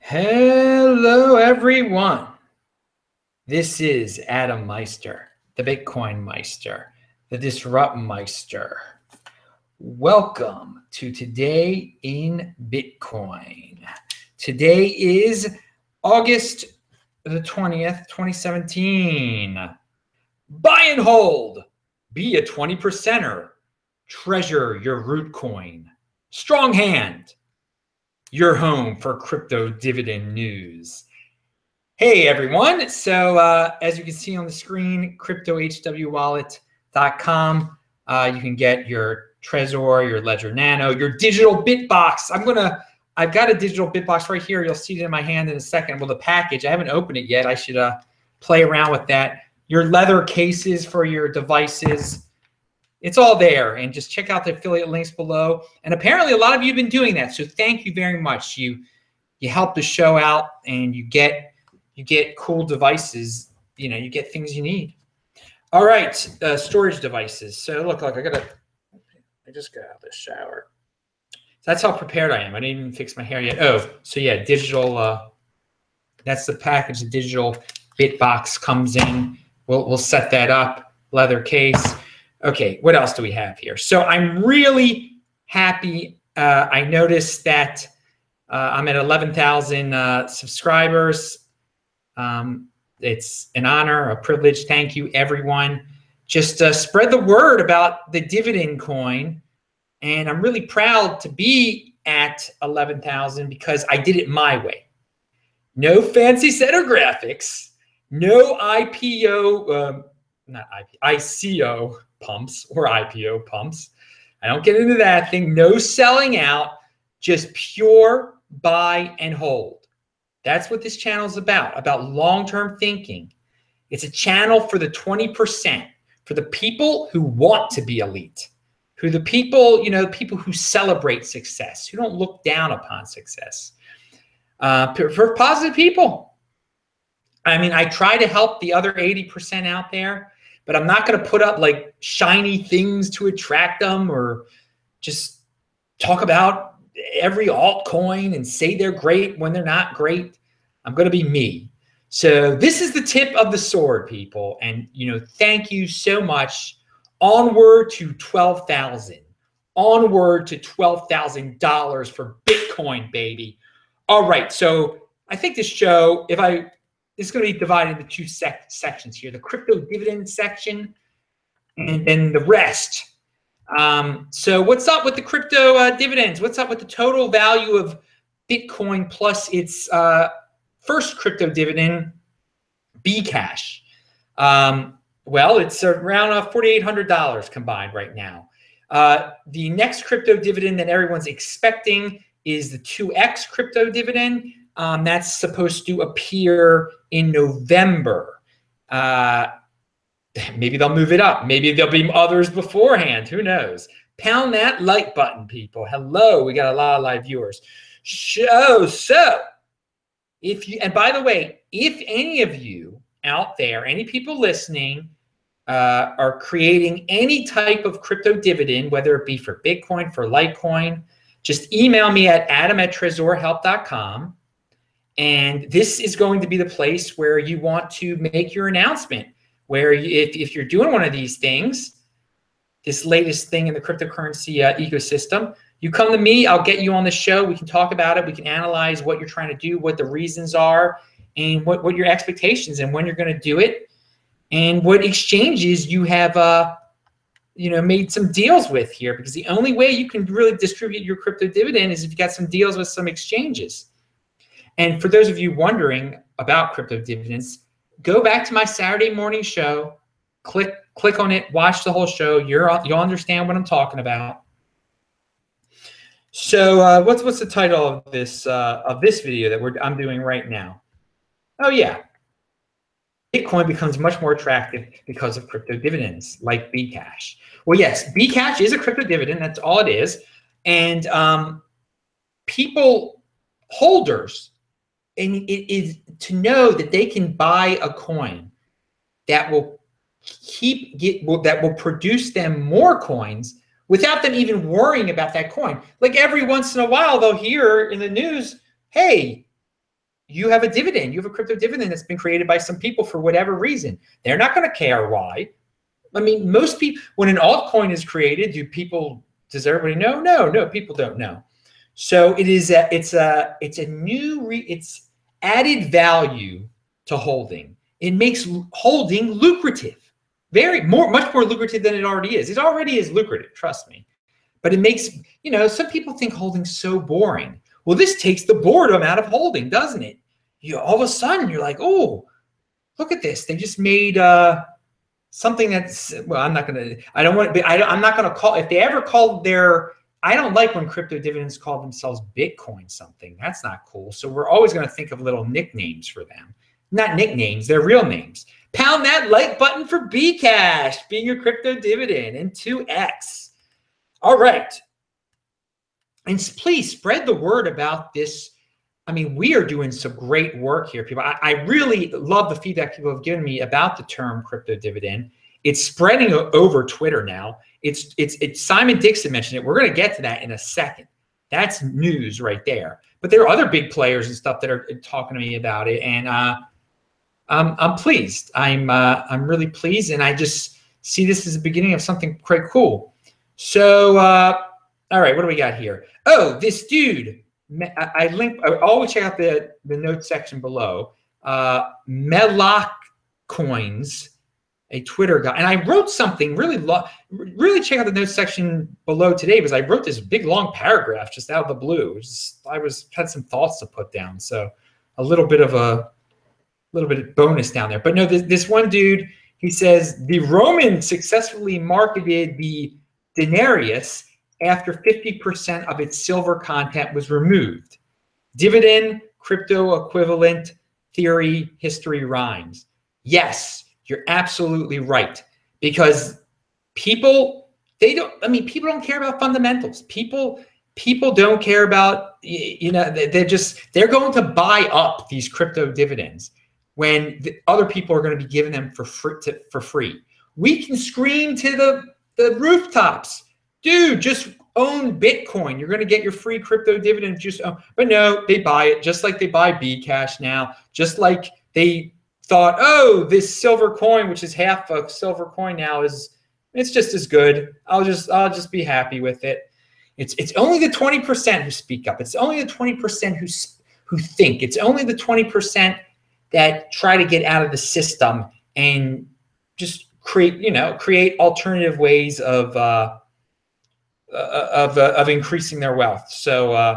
Hello, everyone. This is Adam Meister, the Bitcoin Meister, the Disrupt Meister. Welcome to Today in Bitcoin. Today is August the 20th, 2017. Buy and hold. Be a 20%er. Treasure your root coin. Strong hand. Your home for crypto dividend news. Hey everyone, so as you can see on the screen, cryptohwwallet.com. You can get your Trezor, your Ledger Nano, your digital Bitbox. I've got a digital Bitbox right here. You'll see it in my hand in a second. Well, the package, I haven't opened it yet. I should play around with that. Your leather cases for your devices. It's all there, and just check out the affiliate links below. And apparently a lot of you have been doing that, so thank you very much. You help the show out, and you get cool devices. You know, you get things you need. All right, storage devices. So look, I just got out of the shower. That's how prepared I am. I didn't even fix my hair yet. Oh, so yeah, digital. That's the package. The digital Bitbox comes in. We'll set that up. Leather case. Okay, what else do we have here? So I'm really happy. I noticed that I'm at 11,000 subscribers. It's an honor, a privilege. Thank you, everyone. Just spread the word about the dividend coin. And I'm really proud to be at 11,000 because I did it my way. No fancy set of graphics, no ICO pumps or IPO pumps. I don't get into that thing. No selling out, just pure buy and hold. That's what this channel is about long-term thinking. It's a channel for the 20%, for the people who want to be elite, who the people, people who celebrate success, who don't look down upon success, for positive people. I mean, I try to help the other 80% out there, but I'm not going to put up like shiny things to attract them or just talk about every altcoin and say they're great when they're not great. I'm going to be me. So this is the tip of the sword, people. And, thank you so much. Onward to 12,000. Onward to $12,000 for Bitcoin, baby. All right. So I think this show, it's going to be divided into two sections here, the crypto dividend section and then the rest. So what's up with the crypto dividends? What's up with the total value of Bitcoin plus its first crypto dividend, Bcash? Well, it's around $4,800 combined right now. The next crypto dividend that everyone's expecting is the 2x crypto dividend. That's supposed to appear in November. Maybe they'll move it up. Maybe there'll be others beforehand. Who knows? Pound that like button, people. Hello, we got a lot of live viewers. So and by the way, if any of you out there, any people listening, are creating any type of crypto dividend, whether it be for Bitcoin, for Litecoin, just email me at adam@trezorhelp.com. And this is going to be the place where you want to make your announcement, where if you're doing one of these things, this latest thing in the cryptocurrency ecosystem, you come to me, I'll get you on the show. We can talk about it. We can analyze what you're trying to do, what the reasons are, and what your expectations and when you're going to do it, and what exchanges you have made some deals with here, because the only way you can really distribute your crypto dividend is if you got some deals with some exchanges. And for those of you wondering about crypto dividends, go back to my Saturday morning show, click on it, watch the whole show. You'll understand what I'm talking about. So what's the title of this video that I'm doing right now? Oh yeah, Bitcoin becomes much more attractive because of crypto dividends like Bcash. Well, yes, Bcash is a crypto dividend. That's all it is. And holders, and it is to know that they can buy a coin that will that will produce them more coins without them even worrying about that coin. Like every once in a while, they'll hear in the news, hey, you have a dividend. You have a crypto dividend that's been created by some people for whatever reason. They're not going to care why. I mean, most people, when an altcoin is created, do people, does everybody know? No, people don't know. So it's added value to holding. It makes holding lucrative, much more lucrative than it already is. It already is lucrative, trust me. But it makes, some people think holding's so boring. Well, this takes the boredom out of holding, doesn't it? All of a sudden you're like, oh, look at this. They just made something that's, well, I'm not going to call, if they ever call I don't like when crypto dividends call themselves Bitcoin something. That's not cool. So we're always going to think of little nicknames for them. Not nicknames, they're real names. Pound that like button for Bcash, being your crypto dividend, and 2x. All right. And please spread the word about this. I mean, we are doing some great work here, people. I really love the feedback people have given me about the term crypto dividend. It's spreading over Twitter now. It's Simon Dixon mentioned it. We're going to get to that in a second. That's news right there. But there are other big players and stuff that are talking to me about it, and I'm pleased. I'm really pleased, and I just see this as the beginning of something quite cool. So, all right, what do we got here? Oh, this dude. I always check out the notes section below. Melock Coins, a Twitter guy, and I wrote something really check out the notes section below today, because I wrote this big long paragraph just out of the blue. I had some thoughts to put down, so a little bit of bonus down there. But no, this one dude, he says the Romans successfully marketed the denarius after 50% of its silver content was removed. Dividend, crypto equivalent, theory, history rhymes. Yes, you're absolutely right. Because people don't care about fundamentals. People don't care about, they're going to buy up these crypto dividends when other people are going to be giving them for free. We can scream to the rooftops, dude, just own Bitcoin. You're going to get your free crypto dividend. But no, they buy it just like they buy Bcash now. Just like they thought, oh, this silver coin, which is half a silver coin now, it's just as good. I'll just be happy with it. It's only the 20% who speak up. It's only the 20% who think. It's only the 20% that try to get out of the system and just create alternative ways of increasing their wealth. So,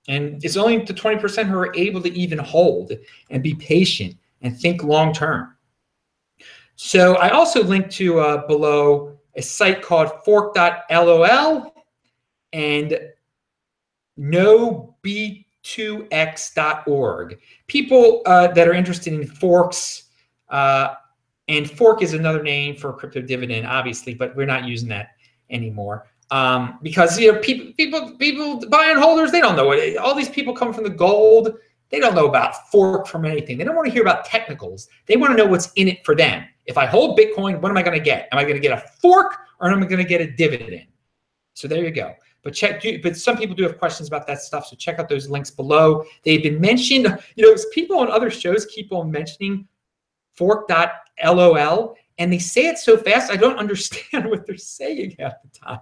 and it's only the 20% who are able to even hold and be patient and think long term. So I also linked to below a site called fork.lol and nob2x.org. People that are interested in forks, and fork is another name for crypto dividend, obviously, but we're not using that anymore. Because people buying holders, they don't know what all these people come from the gold. They don't know about fork from anything. They don't want to hear about technicals. They want to know what's in it for them. If I hold Bitcoin, what am I going to get? Am I going to get a fork or am I going to get a dividend? So there you go. But some people do have questions about that stuff. So check out those links below. They've been mentioned. People on other shows keep on mentioning fork.lol. And they say it so fast, I don't understand what they're saying half the time.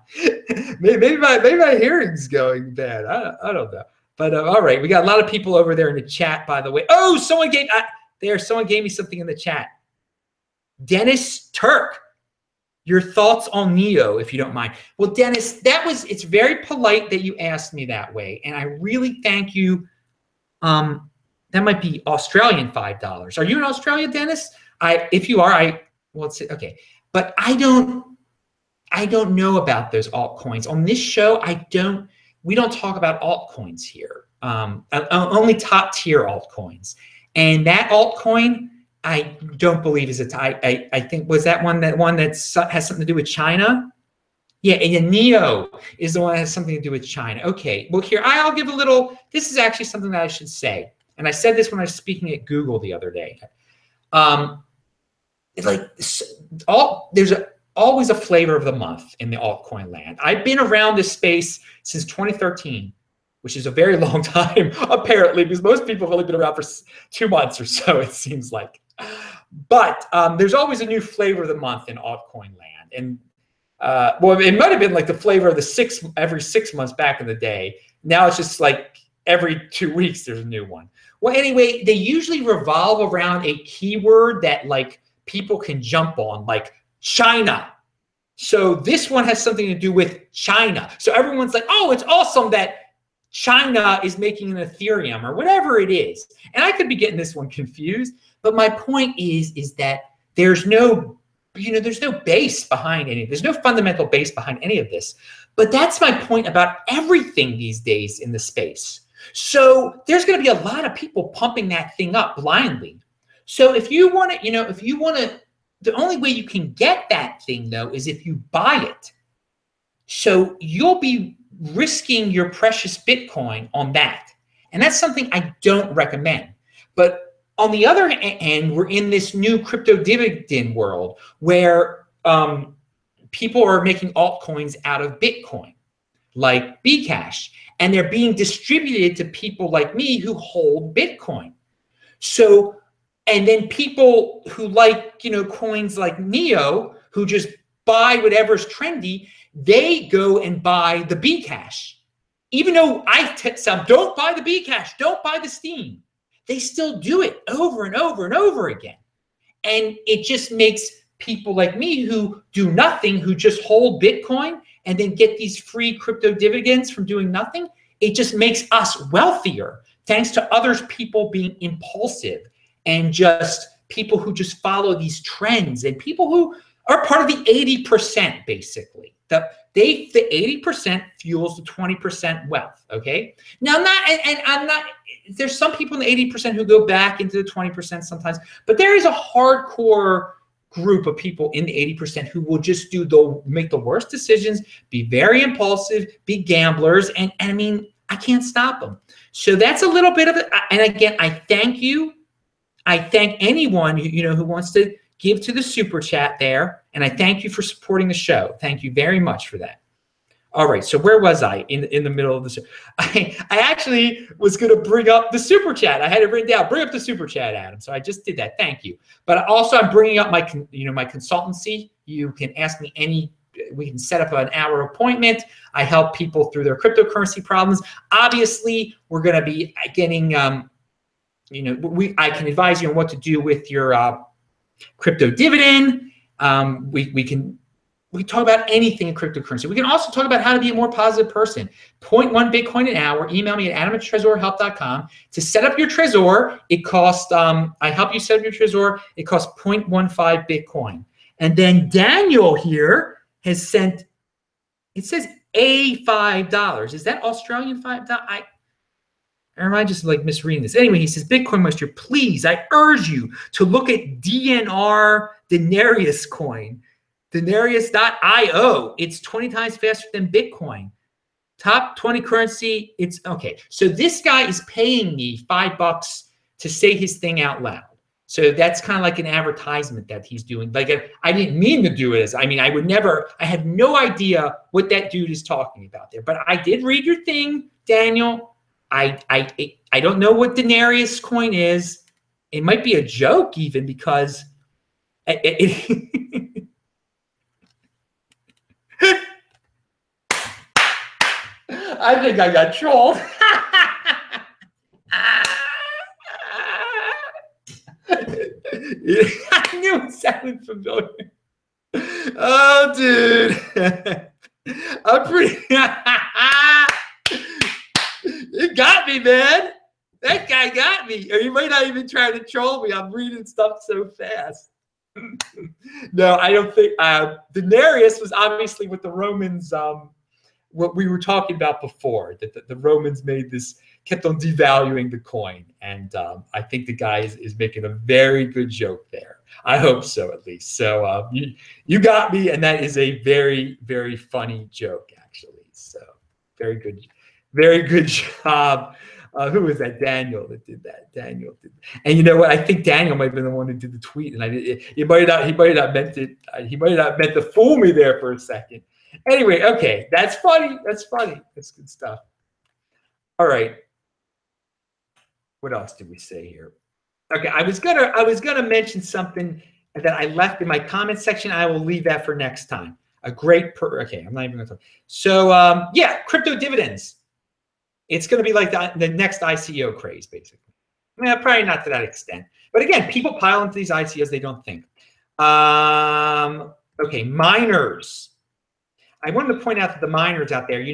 maybe my hearing's going bad. I don't know. But all right, we got a lot of people over there in the chat, by the way. Oh, someone gave me something in the chat. Dennis Turk, your thoughts on Neo, if you don't mind. Well, Dennis, it's very polite that you asked me that way, and I really thank you. That might be Australian $5. Are you in Australia, Dennis? If you are, well, okay, but I don't know about those altcoins on this show. We don't talk about altcoins here. Only top tier altcoins, and that altcoin I don't believe is I think was that one that has something to do with China. Yeah, and Neo is the one that has something to do with China. Okay, well here I'll give a little. This is actually something that I should say, and I said this when I was speaking at Google the other day. It's like there's always a flavor of the month in the altcoin land. I've been around this space since 2013 which is a very long time, apparently, because most people have only been around for 2 months or so, it seems like. But there's always a new flavor of the month in altcoin land. And well, it might have been like the flavor of the every 6 months back in the day. Now it's just like every 2 weeks there's a new one. Well, anyway, they usually revolve around a keyword that like people can jump on, like China. So this one has something to do with China. So everyone's like, oh, it's awesome that China is making an Ethereum or whatever it is. And I could be getting this one confused, but my point is that there's no, there's no base behind any, there's no fundamental base behind any of this. But that's my point about everything these days in the space. So there's going to be a lot of people pumping that thing up blindly. So if you want to, the only way you can get that thing though is if you buy it. So you'll be risking your precious Bitcoin on that. And that's something I don't recommend. But on the other hand, we're in this new crypto-dividend world where people are making altcoins out of Bitcoin, like Bcash, and they're being distributed to people like me who hold Bitcoin. So, and then people who like, coins like Neo, who just buy whatever's trendy, they go and buy the Bcash. Even though I tell them, don't buy the Bcash, don't buy the Steam. They still do it over and over and over again. And it just makes people like me who do nothing, who just hold Bitcoin and then get these free crypto dividends from doing nothing, it just makes us wealthier thanks to others people being impulsive and just people who just follow these trends and people who are part of the 80% basically. The 80% fuels the 20% wealth, okay? Now, I'm not, there's some people in the 80% who go back into the 20% sometimes, but there is a hardcore group of people in the 80% who will just make the worst decisions, be very impulsive, be gamblers, and I mean, I can't stop them. So that's a little bit of it. And again, I thank you. I thank anyone who wants to give to the super chat there, and I thank you for supporting the show. Thank you very much for that. All right, so where was I in the middle of the show? I actually was going to bring up the super chat. I had it written down. Bring up the super chat, Adam. So I just did that. Thank you. But also, I'm bringing up my consultancy. You can ask me we can set up an hour appointment. I help people through their cryptocurrency problems. Obviously, we're going to be getting, I can advise you on what to do with your crypto dividend. We talk about anything in cryptocurrency. We can also talk about how to be a more positive person. 0.1 Bitcoin an hour. Email me at adam@tresorhelp.com. To set up your Trezor, it costs, I help you set up your Trezor. It costs 0.15 Bitcoin. And then Daniel here has sent, it says $5. Is that Australian $5? Or am I just like misreading this? Anyway, he says, Bitcoin Master, please, I urge you to look at DNR Denarius coin. Denarius.io. It's 20 times faster than Bitcoin. Top 20 currency. It's okay. So this guy is paying me $5 to say his thing out loud. So that's kind of like an advertisement that he's doing. Like I didn't mean to do it. I had no idea what that dude is talking about there. But I did read your thing, Daniel. I don't know what Denarius coin is. It might be a joke even because I think I got trolled. I knew it sounded familiar. Oh, dude. I'm pretty... You got me, man. That guy got me. Or he might not even try to troll me. I'm reading stuff so fast. No, I don't think... Denarius was obviously with the Romans... what we were talking about before, that the Romans kept on devaluing the coin. And I think the guy is making a very good joke there. I hope so, at least. So you got me, and that is a very, very funny joke, actually. So very good job. Who was that? Daniel that did that. Daniel did. And you know what? I think Daniel might have been the one who did the tweet, and he might not meant it. He might not meant to fool me there for a second. Anyway, okay, that's funny. That's funny. That's good stuff. All right. What else did we say here? Okay, I was gonna mention something that I left in my comment section. I will leave that for next time. A great okay, I'm not even gonna talk. So yeah, crypto dividends. It's gonna be like the next ICO craze, basically. I mean, probably not to that extent. But again, people pile into these ICOs, they don't think. Okay, miners. I wanted to point out that the miners out there,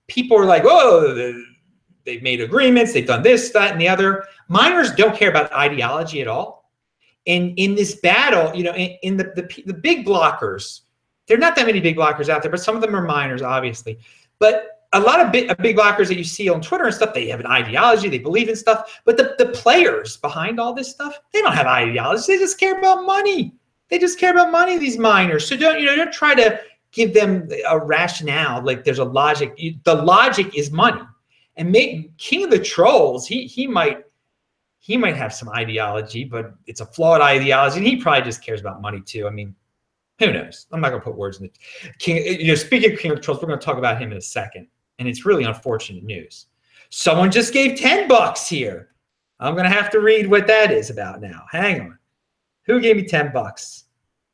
people are like, oh, they've made agreements, they've done this, that, and the other. Miners don't care about ideology at all. And in this battle, in the big blockers, there are not that many big blockers out there, but some of them are miners, obviously. But a lot of big blockers that you see on Twitter and stuff, they have an ideology, they believe in stuff. But the players behind all this stuff, they don't have ideology. They just care about money. They just care about money, these miners. So don't try to give them a rationale like there's a logic. The logic is money. And King of the Trolls, he might have some ideology, but it's a flawed ideology, and he probably just cares about money too. I mean, who knows? I'm not going to put words in the king. Speaking of King of the Trolls, we're going to talk about him in a second, and it's really unfortunate news. Someone just gave $10 here. I'm going to have to read what that is about now. Hang on. Who gave me $10?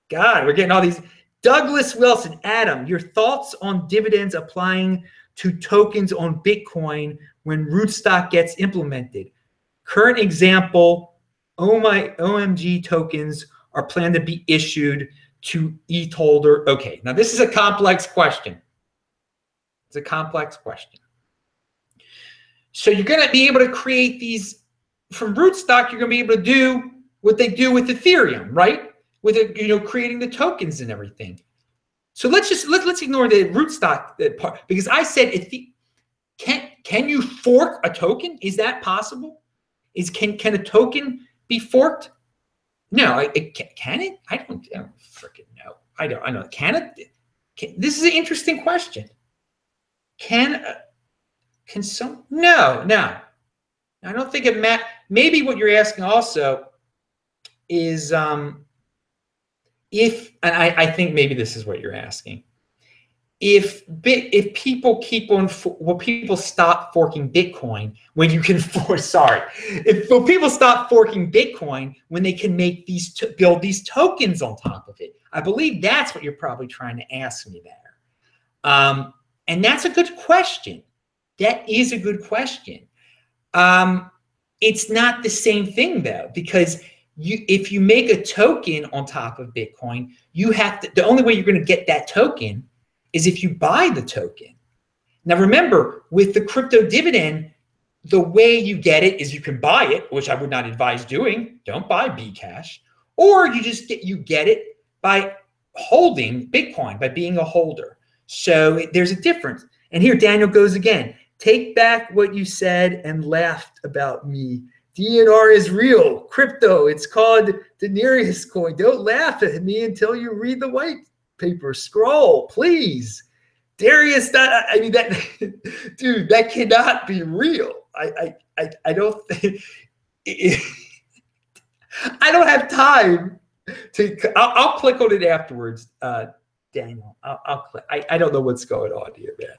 God, we're getting all these. Douglas Wilson, Adam, your thoughts on dividends applying to tokens on Bitcoin when rootstock gets implemented? Current example, OMG tokens are planned to be issued to ETH holder. Okay, now this is a complex question. It's a complex question. So you're going to be able to create these from rootstock. You're going to be able to do what they do with Ethereum, right? With creating the tokens and everything. So let's ignore the rootstock part, because I said can you fork a token? Is that possible? Can a token be forked? No, can it? I don't freaking know. I know. Can it? This is an interesting question. Can some? No. I don't think it maybe what you're asking also is if, and I think maybe this is what you're asking. If people keep on, will people stop forking Bitcoin when you can will people stop forking Bitcoin when they can make build these tokens on top of it? I believe that's what you're probably trying to ask me there. And that's a good question. That is a good question. It's not the same thing though, because if you make a token on top of Bitcoin, you have to, the only way you're going to get that token is if you buy the token. Now remember, with the crypto dividend, the way you get it is you can buy it, which I would not advise doing. Don't buy Bcash. Or you get it by holding Bitcoin, by being a holder. So there's a difference. And here Daniel goes again. Take back what you said and laughed about me. DNR is real. Crypto, it's called denarius coin. Don't laugh at me until you read the white paper. Scroll, please. Darius, dude, that cannot be real. I don't think, I don't have time to, I'll click on it afterwards, Daniel. I'll click. I don't know what's going on here, man.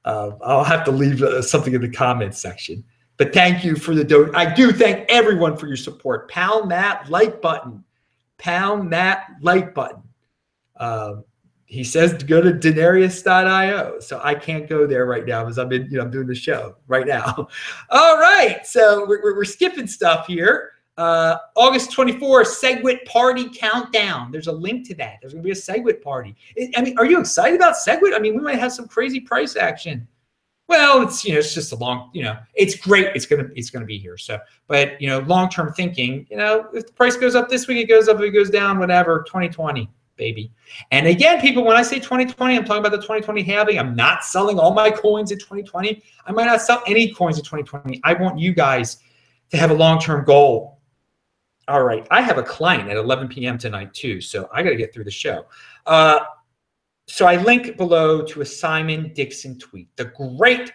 I'll have to leave something in the comments section. But thank you for the donation. I do thank everyone for your support. Pound that like button. Pound that like button. He says to go to denarius.io. So I can't go there right now because I'm doing the show right now. All right. So we're skipping stuff here. August 24th, Segwit party countdown. There's a link to that. There's going to be a Segwit party. I mean, are you excited about Segwit? I mean, we might have some crazy price action. Well, it's just a long, it's great. It's gonna be here. So, but long-term thinking, if the price goes up this week, it goes up. If it goes down, whatever. 2020, baby. And again, people, when I say 2020, I'm talking about the 2020 halving. I'm not selling all my coins in 2020. I might not sell any coins in 2020. I want you guys to have a long-term goal. All right, I have a client at 11 p.m. tonight too, so I got to get through the show. So I link below to a Simon Dixon tweet. The great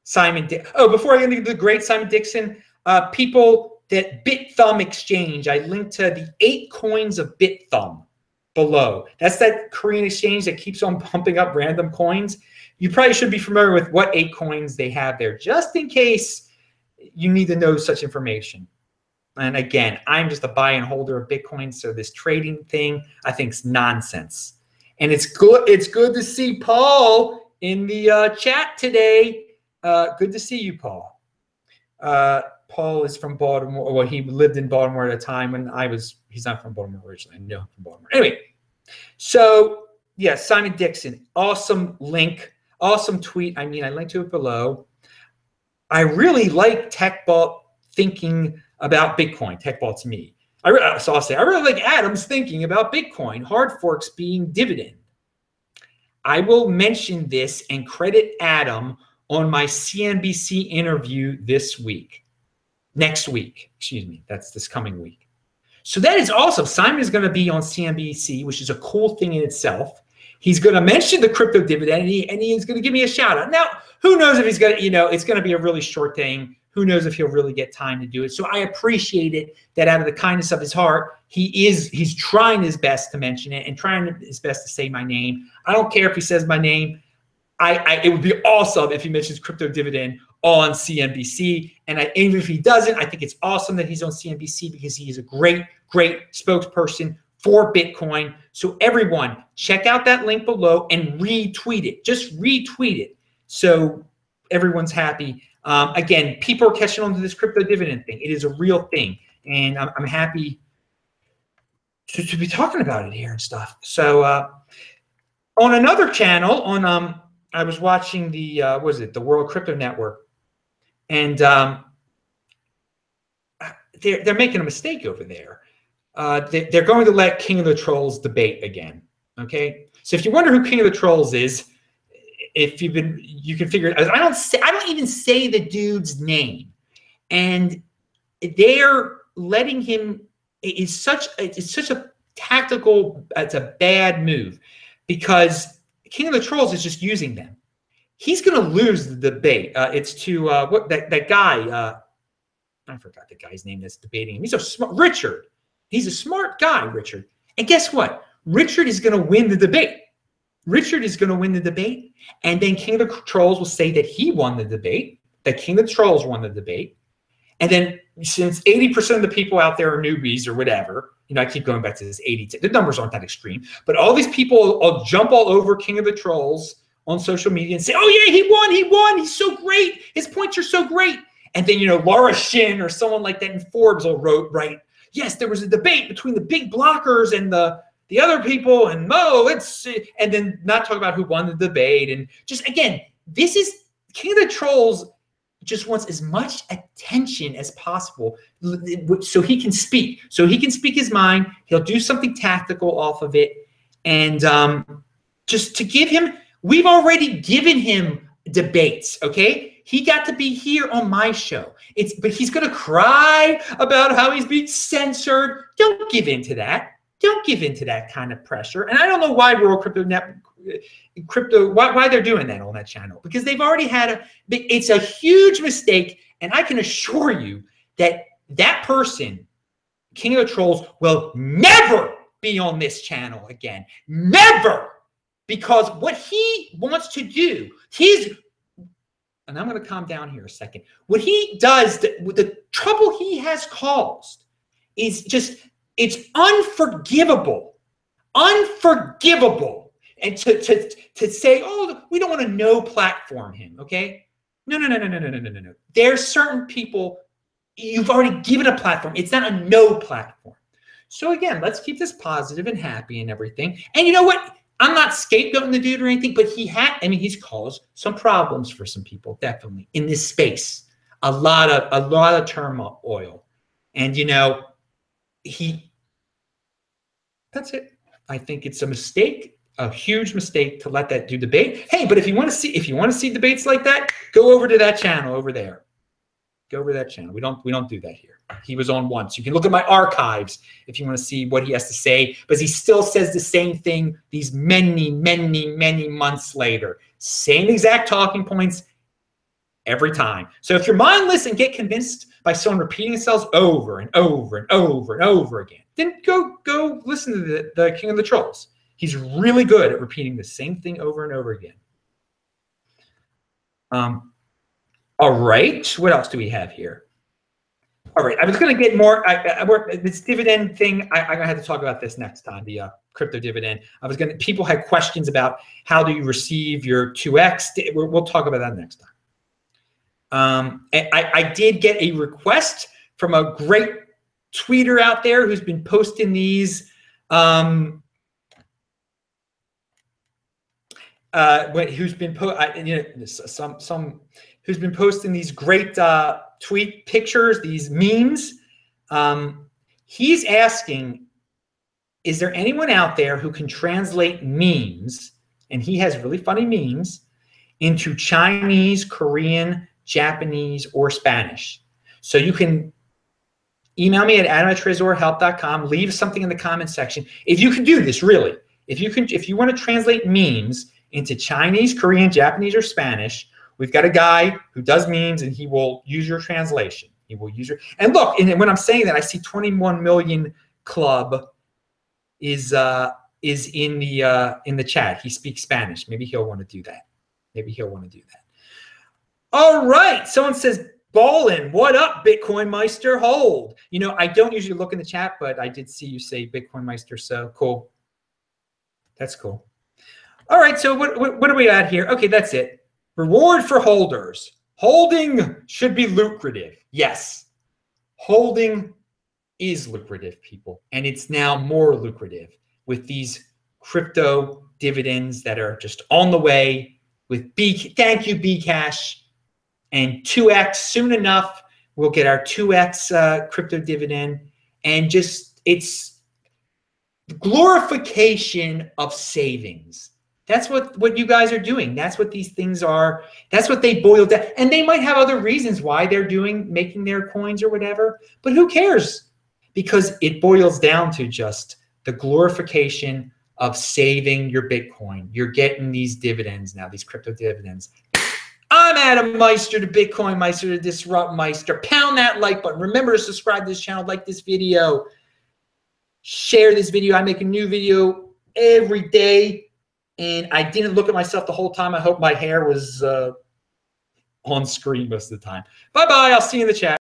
Simon before I get into the great Simon Dixon, people that BitThumb exchange, I linked to the 8 coins of BitThumb. below. That's that Korean exchange that keeps on pumping up random coins. You probably should be familiar with what 8 coins they have there, just in case you need to know such information. And again, I'm just a buy and holder of Bitcoin, so this trading thing I think is nonsense. And it's good to see Paul in the chat today. Good to see you, Paul. Paul is from Baltimore. Well, he lived in Baltimore at a time when he's not from Baltimore originally. I know him from Baltimore. Anyway, so yeah, Simon Dixon, awesome link, awesome tweet. I mean, I linked to it below. I really like TechBalt thinking about Bitcoin. TechBalt to me. So I'll say, I really like Adam's thinking about Bitcoin, hard forks being dividend. I will mention this and credit Adam on my CNBC interview next week, excuse me, that's this coming week. So that is awesome. Simon is going to be on CNBC, which is a cool thing in itself. He's going to mention the crypto dividend, and he's going to give me a shout out. Now, who knows if he's going to, it's going to be a really short thing. Who knows if he'll really get time to do it. So I appreciate it that out of the kindness of his heart, he's trying his best to mention it and trying his best to say my name. I don't care if he says my name. It would be awesome if he mentions crypto dividend on CNBC. And even if he doesn't, I think it's awesome that he's on CNBC because he is a great, great spokesperson for Bitcoin. So everyone, check out that link below and retweet it. Just retweet it so everyone's happy. Again, people are catching on to this crypto dividend thing. It is a real thing. And I'm happy to be talking about it here and stuff. So on another channel, I was watching the the World Crypto Network, and they're making a mistake over there. They're going to let King of the Trolls debate again. Okay, so if you wonder who King of the Trolls is, you can figure it out. I don't even say the dude's name, and they're letting him. It's such a tactical. It's a bad move because King of the Trolls is just using them. He's going to lose the debate. It's to that guy. I forgot the guy's name that's debating him. He's a smart Richard. He's a smart guy, Richard. And guess what? Richard is going to win the debate. Richard is going to win the debate, and then King of the Trolls will say that he won the debate, that King of the Trolls won the debate. And then since 80% of the people out there are newbies or whatever, I keep going back to this 80. The numbers aren't that extreme, but all these people will jump all over King of the Trolls on social media and say, oh yeah, he won, he's so great, his points are so great. And then, Laura Shin or someone like that in Forbes will write, yes, there was a debate between the big blockers and the other people, and and then not talk about who won the debate. And just, again, this is King of the Trolls just wants as much attention as possible so he can speak. So he can speak his mind. He'll do something tactical off of it. And just to give him, we've already given him debates, okay? He got to be here on my show. But he's going to cry about how he's being censored. Don't give in to that. Don't give in to that kind of pressure. And I don't know why World Crypto Network, why they're doing that on that channel, because they've already had it's a huge mistake. And I can assure you that that person, King of the Trolls, will never be on this channel again. Never. Because what he wants to do, and I'm going to calm down here a second. What he does, the trouble he has caused is just, it's unforgivable. Unforgivable. And to say, oh, we don't want to no platform him, okay? No. There's certain people you've already given a platform. It's not a no platform. So again, let's keep this positive and happy and everything. And you know what? I'm not scapegoating the dude or anything, but he's caused some problems for some people, definitely, in this space. A lot of turmoil. And that's it. I think it's a mistake, a huge mistake to let that dude debate. Hey, but if you want to see debates like that, go over to that channel over there. Go over to that channel. We don't do that here. He was on once. You can look at my archives if you want to see what he has to say, but he still says the same thing these many months later. Same exact talking points every time. So if you're mindless and get convinced by someone repeating themselves over and over and over and over again, then go listen to the King of the Trolls. He's really good at repeating the same thing over and over again. All right, what else do we have here? All right, I was going to get more. This dividend thing. I'm going to have to talk about this next time. The crypto dividend. People had questions about how do you receive your 2x. We'll talk about that next time. I did get a request from a great tweeter out there who's been posting these. Who's been who's been posting these great tweet pictures, these memes. He's asking, is there anyone out there who can translate memes, and he has really funny memes, into Chinese, Korean, Japanese, or Spanish? So you can email me at adam@tresorhelp.com, leave something in the comment section. If you can do this, really, if you want to translate memes into Chinese, Korean, Japanese, or Spanish, we've got a guy who does memes, and he will use your translation. He will use your, and look, and when I'm saying that, I see 21 million club is in the chat. He speaks Spanish. Maybe he'll want to do that. Maybe he'll want to do that. All right. Someone says, Ballin, what up, Bitcoin Meister? Hold. You know, I don't usually look in the chat, but I did see you say Bitcoin Meister, so cool. That's cool. All right, so what are we at here? Okay, that's it. Reward for holders. Holding should be lucrative. Yes, holding is lucrative, people, and it's now more lucrative with these crypto dividends that are just on the way with thank you, Bcash, and 2x. Soon enough, we'll get our 2x crypto dividend, and just it's glorification of savings. That's what you guys are doing. That's what these things are. That's what they boil down. And they might have other reasons why they're making their coins or whatever, but who cares? Because it boils down to just the glorification of saving your Bitcoin. You're getting these dividends now, these crypto dividends. I'm Adam Meister, the Bitcoin Meister, the Disrupt Meister. Pound that like button. Remember to subscribe to this channel, like this video, share this video. I make a new video every day. And I didn't look at myself the whole time. I hope my hair was on screen most of the time. Bye-bye. I'll see you in the chat.